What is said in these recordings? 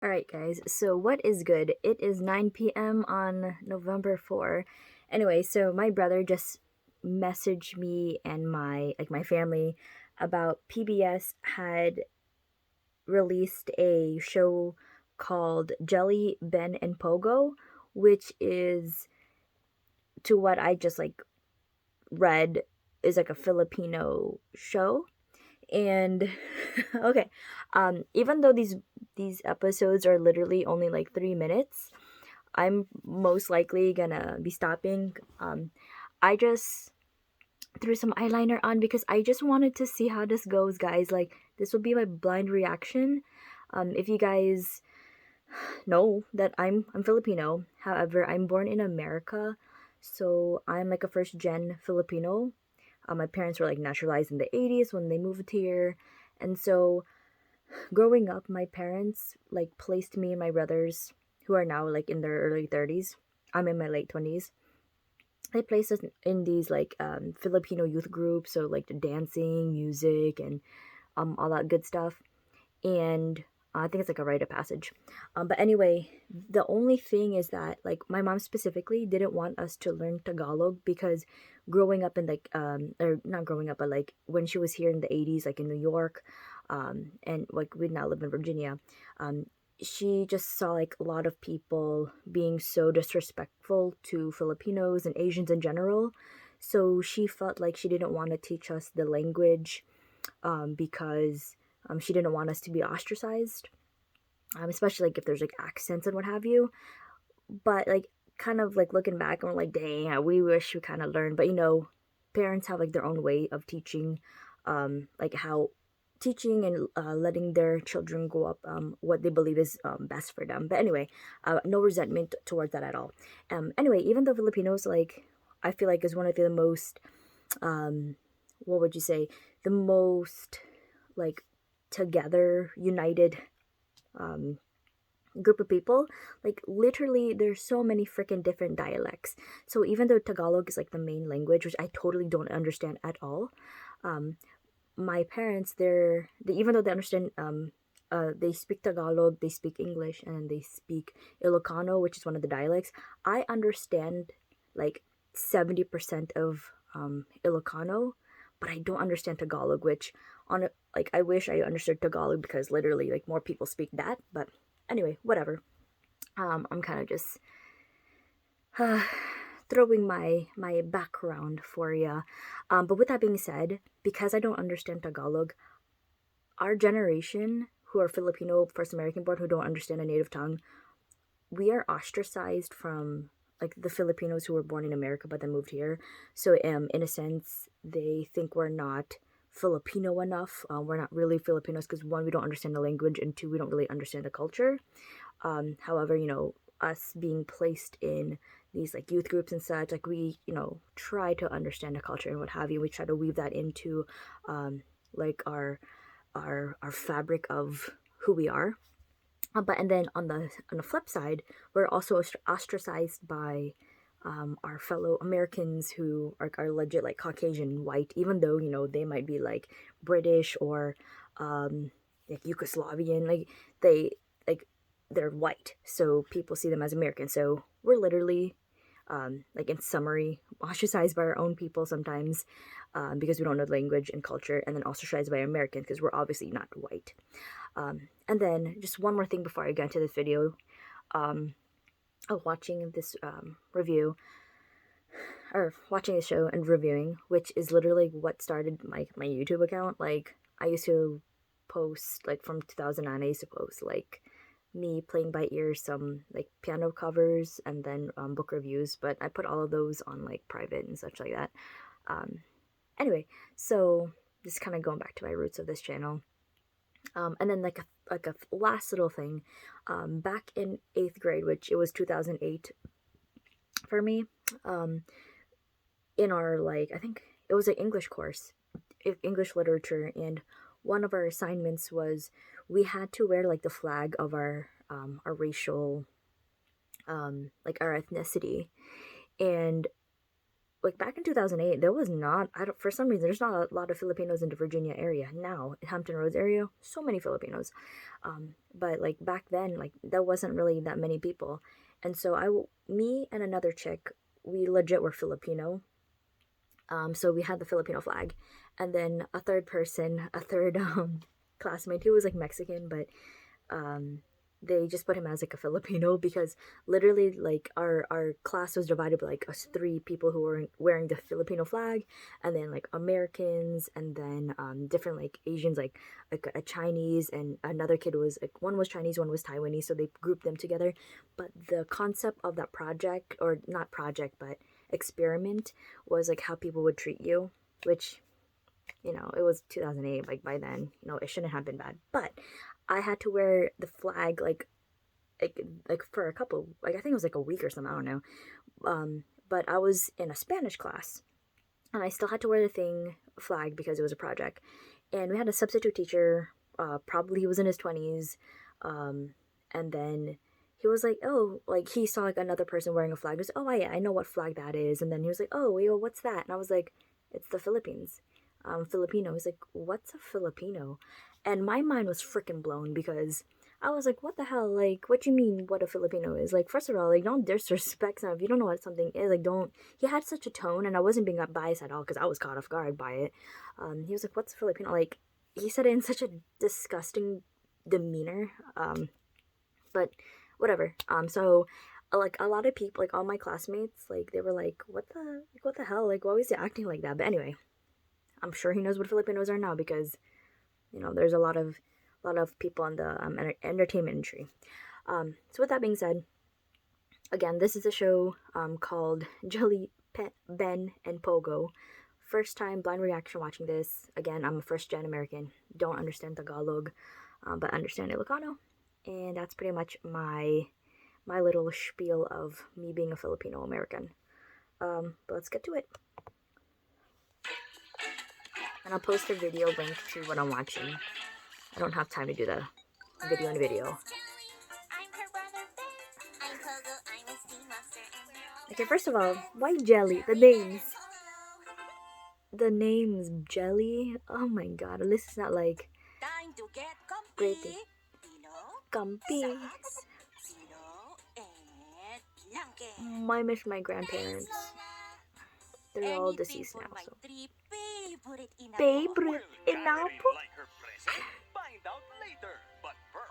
Alright, guys, so what is good? It is 9 p.m. on November 4. Anyway, so my brother just messaged me and my family about PBS had released a show called Jelly, Ben, and Pogo, which is, to what I just read, is like a Filipino show. And okay, even though these episodes are literally only like 3 minutes, I'm most likely gonna be stopping. I just threw some eyeliner on because I just wanted to see how this goes, guys. Like, this will be my blind reaction. If you guys know that I'm Filipino, however, I'm born in America, so I'm like a first gen Filipino. My parents were like naturalized in the 80s when they moved here, and so growing up, my parents like placed me and my brothers, who are now like in their early 30s. I'm in my late 20s. They placed us in these Filipino youth groups, so like the dancing, music, and all that good stuff. And I think it's like a rite of passage. But anyway, the only thing is that like my mom specifically didn't want us to learn Tagalog because growing up in or not growing up, but like when she was here in the 80s, like in New York, and like we now live in Virginia, um, she just saw like a lot of people being so disrespectful to Filipinos and Asians in general. So she felt like she didn't want to teach us the language, because she didn't want us to be ostracized, especially like if there's like accents and what have you. But like kind of like looking back and we're like, dang, we wish we kind of learned. But parents have like their own way of teaching, like how teaching and letting their children grow up what they believe is best for them. But anyway, no resentment towards that at all. Anyway, even though Filipinos, like, I feel like is one of the most, what would you say, the most like together, united um, group of people. Like literally, there's so many freaking different dialects. So even though Tagalog is like the main language, which I totally don't understand at all, um, my parents, they even though they understand, they speak Tagalog, they speak English, and they speak Ilocano, which is one of the dialects. I understand like 70% of Ilocano, but I don't understand Tagalog, which like I wish I understood Tagalog because literally like more people speak that. But anyway, whatever. I'm kind of just throwing my background for you. But with that being said, because I don't understand Tagalog, our generation who are Filipino, first American born, who don't understand a native tongue, we are ostracized from like the Filipinos who were born in America but then moved here. So in a sense, they think we're not Filipino enough. We're not really Filipinos because one, we don't understand the language, and two, we don't really understand the culture. However, us being placed in these like youth groups and such, like we, try to understand the culture and what have you. We try to weave that into like our fabric of who we are. But and then on the flip side, we're also ostracized by our fellow Americans who are legit like Caucasian white, even though they might be like British or like Yugoslavian, like they like they're white, so people see them as American. So we're literally, like in summary, ostracized by our own people sometimes, because we don't know the language and culture, and then ostracized by Americans because we're obviously not white. And then just one more thing before I get into this video. Um, Watching this review, or watching the show and reviewing, which is literally what started my YouTube account. Like I used to post like from 2009. I used to post like me playing by ear some like piano covers and then book reviews, but I put all of those on like private and such like that. Um, anyway, so just kind of going back to my roots of this channel. And then like a last little thing, back in 8th grade, which it was 2008 for me, um, in our like I think it was an English course, English literature, and one of our assignments was we had to wear like the flag of our racial, like our ethnicity, and like back in 2008, there was not, I don't, for some reason, there's not a lot of Filipinos in the Virginia area. Now, Hampton Roads area, so many Filipinos. But like back then, like there wasn't really that many people. And so me and another chick, we legit were Filipino. So we had the Filipino flag. And then a third person, a third classmate who was like Mexican, but um they just put him as like a Filipino because literally like our class was divided by like us three people who were wearing the Filipino flag, and then like Americans, and then different like Asians, like a Chinese, and another kid was like, one was Chinese, one was Taiwanese, so they grouped them together. But the concept of that project, or not project but experiment, was like how people would treat you, which, you know, it was 2008. Like by then, you know, it shouldn't have been bad. But I had to wear the flag like for a couple, like I think it was like a week or something. I don't know. But I was in a Spanish class, and I still had to wear the flag because it was a project. And we had a substitute teacher. Probably he was in his 20s, and then he was like, oh, like he saw like another person wearing a flag. He was, oh yeah, I know what flag that is. And then he was like, oh, yo, what's that? And I was like, it's the Philippines. Filipino. He's like, what's a Filipino? And my mind was freaking blown because I was like, what the hell? Like, what you mean what a Filipino is? Like, first of all, like, don't disrespect someone. If you don't know what something is, like, don't. He had such a tone, and I wasn't being biased at all because I was caught off guard by it. He was like, what's a Filipino? Like, he said it in such a disgusting demeanor. But whatever. So like a lot of people, like all my classmates, like they were like, what the hell? Like, why was he acting like that? But anyway, I'm sure he knows what Filipinos are now because, you know, there's a lot of people in the entertainment industry. So with that being said, again, this is a show called Ben and Pogo. First time blind reaction watching this. Again, I'm a first gen American. Don't understand Tagalog, but understand Ilocano, and that's pretty much my little spiel of me being a Filipino American. But let's get to it. And I'll post a video link to what I'm watching. I don't have time to do the video and video. Okay, first of all, why Jelly? The names. The names Jelly? Oh my god, this is not like great. Comfy. I miss my grandparents. They're all deceased now, so. Favorite inapple?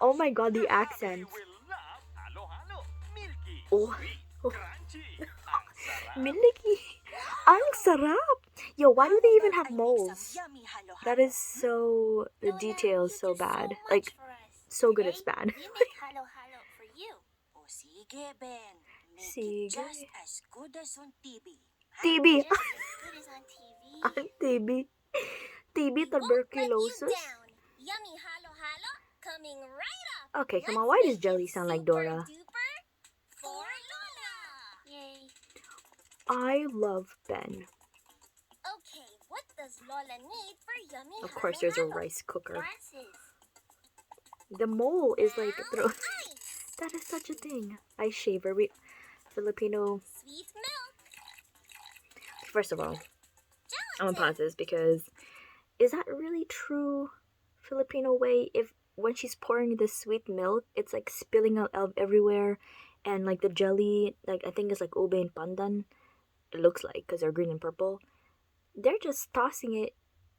Oh my god, the accents. Oh. Milky. Ang sarap. Yo, why do they even have moles? That is so, the details so bad. Like, so good it's bad. Sige. Just as good as on TV. TB. Just as good as on TV. Ang TB. TB tuberculosis. Yummy halo halo coming right up. Okay, come on. Why does Jelly sound like Dora? For Lola. Yay. I love Ben. Okay, what does Lola need for yummy Of course, there's a halo-halo? rice cooker. Glasses. The mole is like Now, ice. that is such a thing. Ice shaver. Filipino. Sweet milk. First of all, I'm gonna pause this because is that really true Filipino way? If when she's pouring the sweet milk, it's like spilling out everywhere, and like the jelly, like I think it's like ube and pandan. It looks like because they're green and purple. They're just tossing it,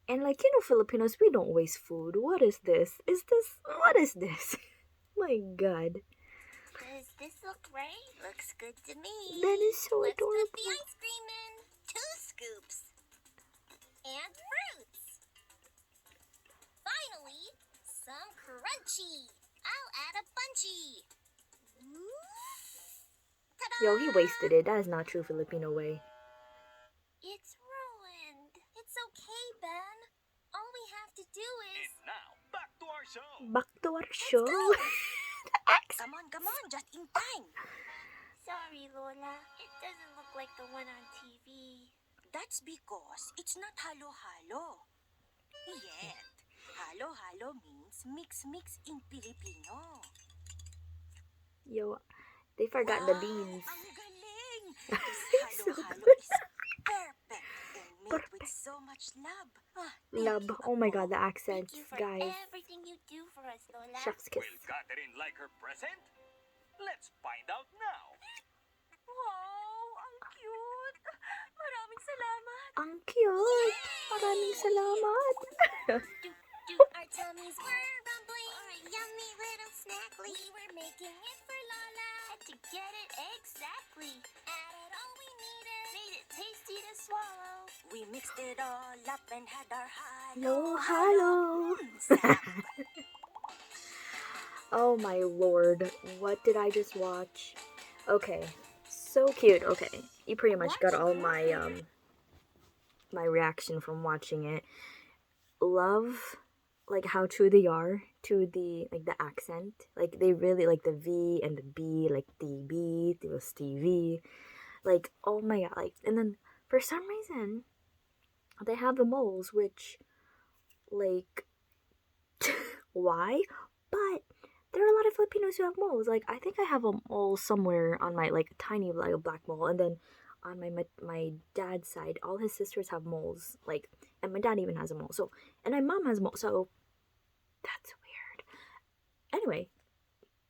and like, you know, Filipinos, we don't waste food. What is this? What is this? My God. Does this look right? Looks good to me. That is so Let's adorable. put the ice cream in. 2 scoops. And fruits. Finally, some crunchy. I'll add a bunchy. Ta-da! Yo, he wasted it. That is not true Filipino way. It's ruined. It's okay, Ben. All we have to do is... And now, back to our show. Back to our show. Come on, just in time. Sorry, Lola. It doesn't look like the one on TV. That's because it's not halo-halo. Yet, halo-halo means mix-mix in Filipino. Yo, they forgot the beans. Ang galing! So Halo-halo good. is made with so much love. Love. Thank you, Oh my god, Apo. the accents, Thank you for guys. everything you do for us, Lola. Chef's kiss. Will Catherine like her present? Let's find out now. Wow, ang cute! Maraming salamat! Ang cute! Maraming salamat! Our tummies were rumbling for a yummy little snack. We were making it for Lola. Had to get it exactly. Added all we needed. Made it tasty to swallow. We mixed it all up and had our Halo. Oh my lord, what did I just watch? Okay, so cute. Okay, you pretty much got all my my reaction from watching it. Love like how true they are to the like the accent. Like they really like the V and the B, like DB, it was TV. Like oh my god, like and then for some reason they have the moles, which like why? But there are a lot of Filipinos who have moles. Like I think I have a mole somewhere on my like tiny like a black mole, and then on my dad's side, all his sisters have moles. Like, and my dad even has a mole. So, and my mom has a mole. So that's weird. Anyway,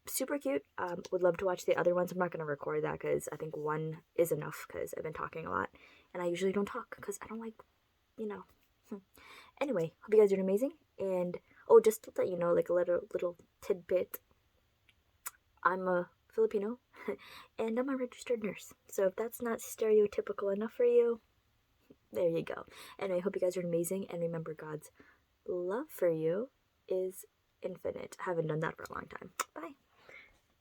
super cute. Would love to watch the other ones. I'm not gonna record that because I think one is enough because I've been talking a lot, and I usually don't talk because I don't like, you know. Anyway, hope you guys are doing amazing. And oh, just to let you know, like a little tidbit. I'm a Filipino, and I'm a registered nurse. So if that's not stereotypical enough for you, there you go. And I hope you guys are amazing. And remember, God's love for you is infinite. I haven't done that for a long time. Bye.